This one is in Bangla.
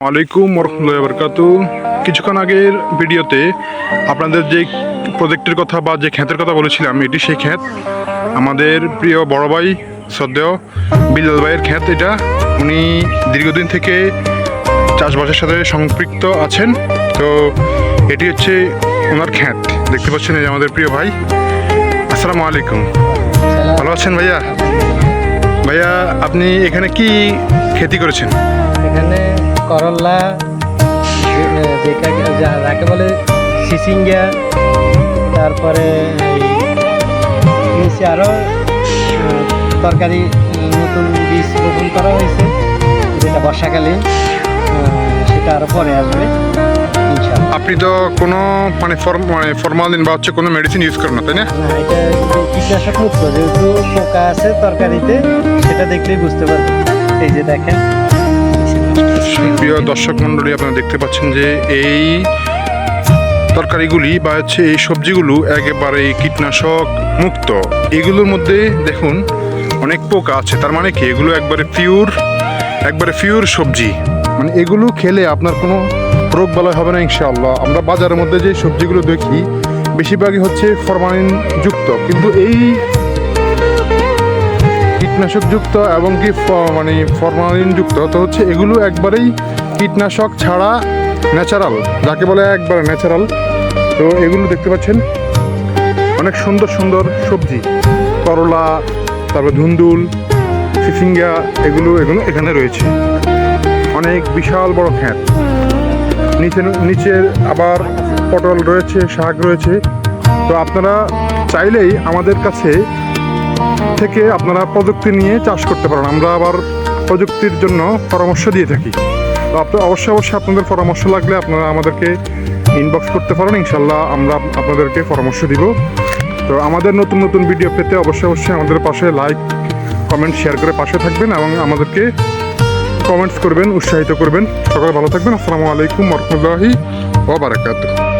ওয়ালাইকুম ওরহমাতুল্লাহি বারাকাতুহু। কিছুক্ষণ আগের ভিডিওতে আপনাদের যে প্রজেক্টের কথা বা যে ক্ষেতের কথা বলেছিলাম, এটি সেই ক্ষেত। আমাদের প্রিয় বড় ভাই শ্রদ্ধেয় বিল্লাল ভাইয়ের ক্ষেত এটা। উনি দীর্ঘদিন থেকে চাষবাসের সাথে সম্পৃক্ত আছেন। তো এটি হচ্ছে ওনার ক্ষেত, দেখতে পাচ্ছেন। এই আমাদের প্রিয় ভাই। আসসালামু আলাইকুম, ভালো আছেন ভাইয়া? ভাইয়া, আপনি এখানে কি খেতি করেছেন? এখানে করল্লা, যাকে বলে সিসিঙ্গা, তারপরে নিচে আরও তরকারি নতুন বীজ রোপণ করা হয়েছে, যেটা বর্ষাকালীন, সেটা আরও পরে আসবে ইনশাআল্লাহ। আপনি তো কোনো ফরমালিন বা হচ্ছে কোনো মেডিসিন ইউজ করেন না, তাই না? না, এটা কীটনাশক মুক্ত, যেহেতু পোকা আছে তরকারিতে, সেটা দেখলেই বুঝতে পারবেন। এই যে দেখেন, প্রিয় দর্শক মণ্ডলী, আপনারা দেখতে পাচ্ছেন যে এই তরকারিগুলি বা হচ্ছে এই সবজিগুলো একেবারে কীটনাশক মুক্ত। এগুলোর মধ্যে দেখুন অনেক পোকা আছে, তার মানে কি এগুলো একবারে পিওর সবজি। মানে এগুলো খেলে আপনার কোনো রোগ বালাই হবে না ইনশাআল্লাহ। আমরা বাজারের মধ্যে যে সবজিগুলো দেখি বেশিরভাগই হচ্ছে ফরমালিন যুক্ত, কিন্তু এই কীটনাশক যুক্ত এবং কি ফরমালিন যুক্ত তো হচ্ছে এগুলো একবারেই কীটনাশক ছাড়া ন্যাচারাল, যাকে বলে একবারে ন্যাচারাল। তো এগুলো দেখতে পাচ্ছেন অনেক সুন্দর সুন্দর সবজি, করলা, তারপর ধুন্দুল, সিসিঙ্গা, এগুলো এখানে রয়েছে। অনেক বিশাল বড় ক্ষেত। নিচে আবার পটল রয়েছে, শাক রয়েছে। তো আপনারা চাইলেই আমাদের কাছে থেকে আপনারা প্রযুক্তি নিয়ে চাষ করতে পারেন। আমরা আবার প্রযুক্তির জন্য পরামর্শ দিয়ে থাকি। তো অবশ্যই আপনাদের পরামর্শ লাগলে আপনারা আমাদেরকে ইনবক্স করতে পারেন, ইনশাল্লাহ আমরা আপনাদেরকে পরামর্শ দিব। তো আমাদের নতুন নতুন ভিডিও পেতে অবশ্যই আমাদের পাশে লাইক, কমেন্ট, শেয়ার করে পাশে থাকবেন এবং আমাদেরকে কমেন্টস করবেন, উৎসাহিত করবেন। সকলে ভালো থাকবেন। আসসালামু আলাইকুম ওয়া রাহমাতুল্লাহি ওয়া বারাকাতুহু।